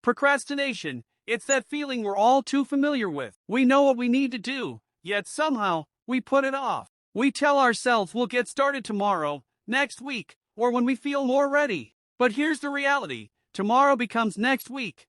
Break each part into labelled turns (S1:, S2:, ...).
S1: Procrastination. It's that feeling we're all too familiar with. We know what we need to do, yet somehow, we put it off. We tell ourselves we'll get started tomorrow, next week, or when we feel more ready. But here's the reality. Tomorrow becomes next week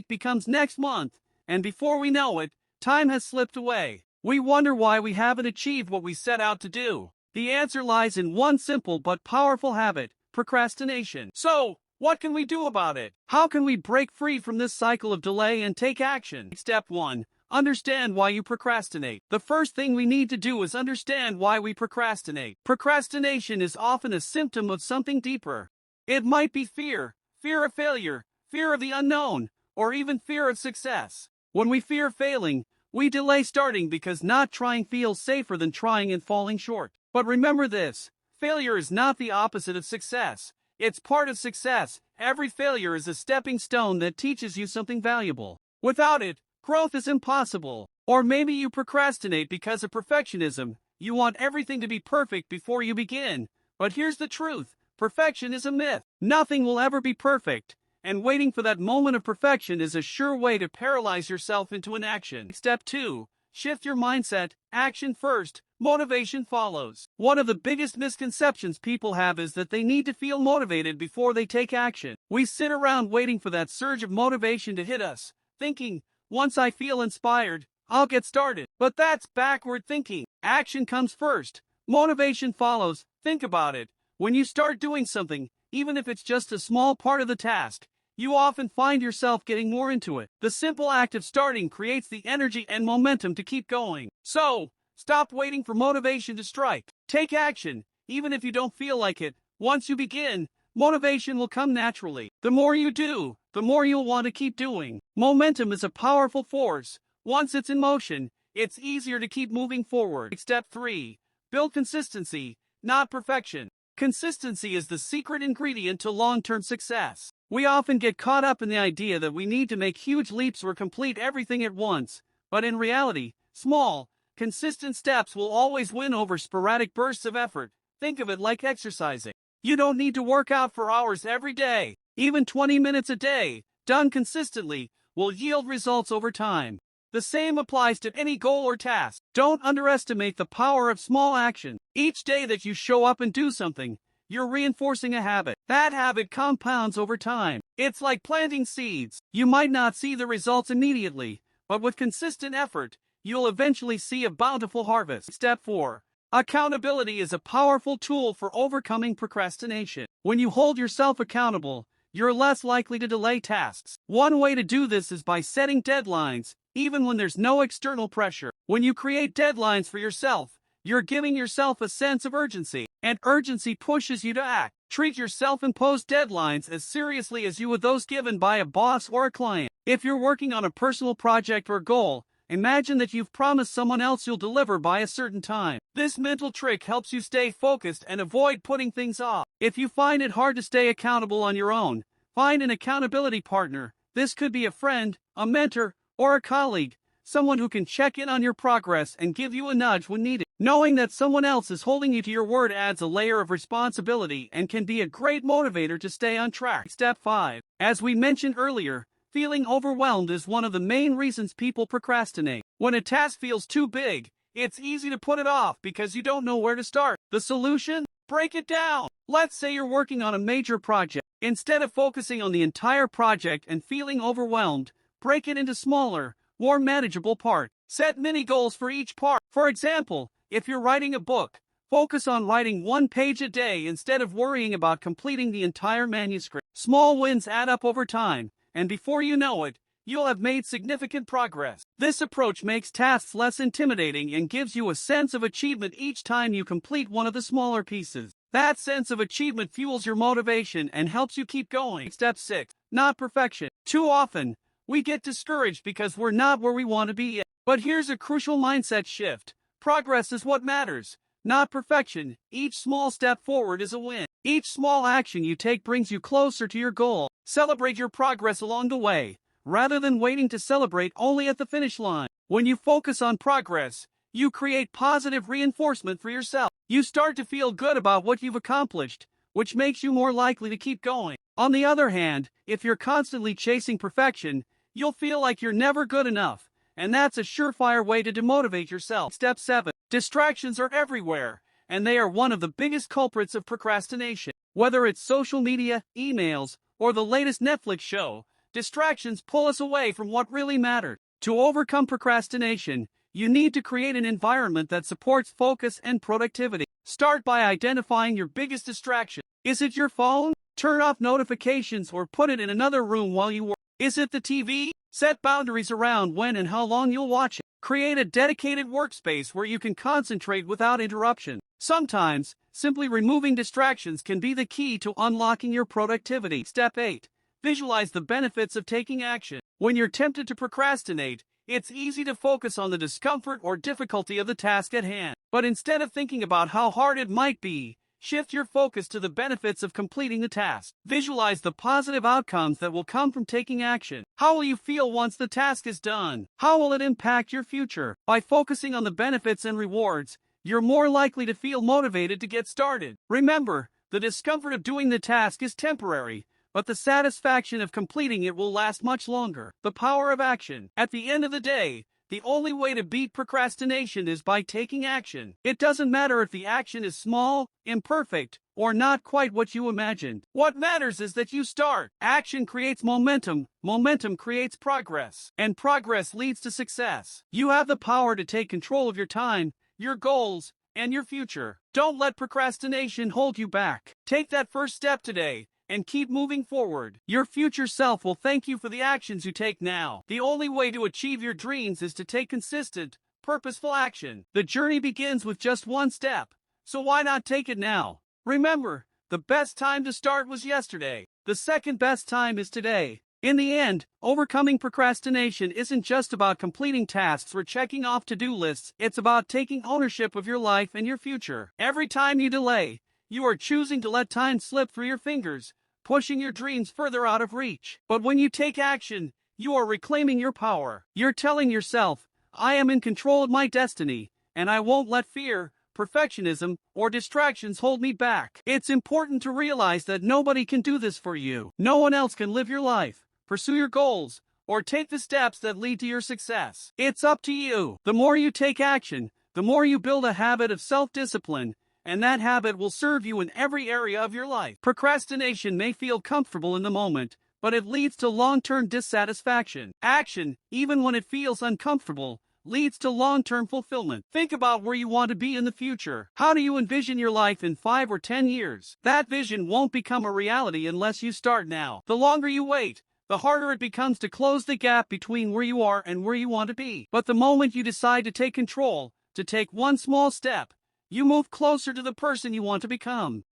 S1: becomes next month, and before we know it, time has slipped away. We wonder why we haven't achieved what we set out to do. The answer lies in one simple but powerful habit: procrastination. So, what can we do about it? How can we break free from this cycle of delay and take action? Step 1. Understand why you procrastinate. The first thing we need to do is understand why we procrastinate. Procrastination is often a symptom of something deeper. It might be fear of failure, fear of the unknown, or even fear of success. When we fear failing, we delay starting because not trying feels safer than trying and falling short. But remember this: failure is not the opposite of success. It's part of success. Every failure is a stepping stone that teaches you something valuable. Without it, growth is impossible. Or maybe you procrastinate because of perfectionism. You want everything to be perfect before you begin. But here's the truth: perfection is a myth. Nothing will ever be perfect, and waiting for that moment of perfection is a sure way to paralyze yourself into inaction. Step 2. Shift your mindset. Action first, motivation follows. One of the biggest misconceptions people have is that they need to feel motivated before they take action. We sit around waiting for that surge of motivation to hit us, thinking, once I feel inspired, I'll get started. But that's backward thinking. Action comes first, motivation follows. Think about it. When you start doing something, even if it's just a small part of the task, you often find yourself getting more into it. The simple act of starting creates the energy and momentum to keep going. So, stop waiting for motivation to strike. Take action, even if you don't feel like it. Once you begin, motivation will come naturally. The more you do, the more you'll want to keep doing. Momentum is a powerful force. Once it's in motion, it's easier to keep moving forward. Step 3. Build consistency, not perfection. Consistency is the secret ingredient to long-term success. We often get caught up in the idea that we need to make huge leaps or complete everything at once. But in reality, small, consistent steps will always win over sporadic bursts of effort. Think of it like exercising. You don't need to work out for hours every day. Even 20 minutes a day, done consistently, will yield results over time. The same applies to any goal or task. Don't underestimate the power of small action. Each day that you show up and do something, you're reinforcing a habit. That habit compounds over time. It's like planting seeds. You might not see the results immediately, but with consistent effort, you'll eventually see a bountiful harvest. Step 4. Accountability is a powerful tool for overcoming procrastination. When you hold yourself accountable, you're less likely to delay tasks. One way to do this is by setting deadlines, even when there's no external pressure. When you create deadlines for yourself, you're giving yourself a sense of urgency, and urgency pushes you to act. Treat your self-imposed deadlines as seriously as you would those given by a boss or a client. If you're working on a personal project or goal, imagine that you've promised someone else you'll deliver by a certain time. This mental trick helps you stay focused and avoid putting things off. If you find it hard to stay accountable on your own, find an accountability partner. This could be a friend, a mentor, or a colleague, someone who can check in on your progress and give you a nudge when needed. Knowing that someone else is holding you to your word adds a layer of responsibility and can be a great motivator to stay on track. Step 5. As we mentioned earlier, feeling overwhelmed is one of the main reasons people procrastinate. When a task feels too big, it's easy to put it off because you don't know where to start. The solution? Break it down. Let's say you're working on a major project. Instead of focusing on the entire project and feeling overwhelmed, break it into smaller, more manageable parts. Set mini goals for each part. For example, if you're writing a book, focus on writing 1 page a day instead of worrying about completing the entire manuscript. Small wins add up over time, and before you know it, you'll have made significant progress. This approach makes tasks less intimidating and gives you a sense of achievement each time you complete one of the smaller pieces. That sense of achievement fuels your motivation and helps you keep going. Step 6. Not perfection. Too often, we get discouraged because we're not where we want to be yet. But here's a crucial mindset shift. Progress is what matters, not perfection. Each small step forward is a win. Each small action you take brings you closer to your goal. Celebrate your progress along the way, rather than waiting to celebrate only at the finish line. When you focus on progress, you create positive reinforcement for yourself. You start to feel good about what you've accomplished, which makes you more likely to keep going. On the other hand, if you're constantly chasing perfection, you'll feel like you're never good enough, and that's a surefire way to demotivate yourself. Step 7. Distractions are everywhere, and they are one of the biggest culprits of procrastination. Whether it's social media, emails, or the latest Netflix show, distractions pull us away from what really matters. To overcome procrastination, you need to create an environment that supports focus and productivity. Start by identifying your biggest distraction. Is it your phone? Turn off notifications or put it in another room while you work. Is it the TV? Set boundaries around when and how long you'll watch it. Create a dedicated workspace where you can concentrate without interruption. Sometimes, simply removing distractions can be the key to unlocking your productivity. Step 8. Visualize the benefits of taking action. When you're tempted to procrastinate, it's easy to focus on the discomfort or difficulty of the task at hand. But instead of thinking about how hard it might be, shift your focus to the benefits of completing the task. Visualize the positive outcomes that will come from taking action. How will you feel once the task is done? How will it impact your future? By focusing on the benefits and rewards, you're more likely to feel motivated to get started. Remember, the discomfort of doing the task is temporary, but the satisfaction of completing it will last much longer. The power of action. At the end of the day, the only way to beat procrastination is by taking action. It doesn't matter if the action is small, imperfect, or not quite what you imagined. What matters is that you start. Action creates momentum, momentum creates progress, and progress leads to success. You have the power to take control of your time, your goals, and your future. Don't let procrastination hold you back. Take that first step today and keep moving forward. Your future self will thank you for the actions you take now. The only way to achieve your dreams is to take consistent, purposeful action. The journey begins with just one step, so why not take it now? Remember, the best time to start was yesterday. The second best time is today. In the end, overcoming procrastination isn't just about completing tasks or checking off to-do lists. It's about taking ownership of your life and your future. Every time you delay, you are choosing to let time slip through your fingers, pushing your dreams further out of reach. But when you take action, you are reclaiming your power. You're telling yourself, I am in control of my destiny, and I won't let fear, perfectionism, or distractions hold me back. It's important to realize that nobody can do this for you. No one else can live your life, pursue your goals, or take the steps that lead to your success. It's up to you. The more you take action, the more you build a habit of self-discipline, and that habit will serve you in every area of your life. Procrastination may feel comfortable in the moment, but it leads to long-term dissatisfaction. Action, even when it feels uncomfortable, leads to long-term fulfillment. Think about where you want to be in the future. How do you envision your life in 5 or 10 years? That vision won't become a reality unless you start now. The longer you wait, the harder it becomes to close the gap between where you are and where you want to be. But the moment you decide to take control, to take one small step, you move closer to the person you want to become.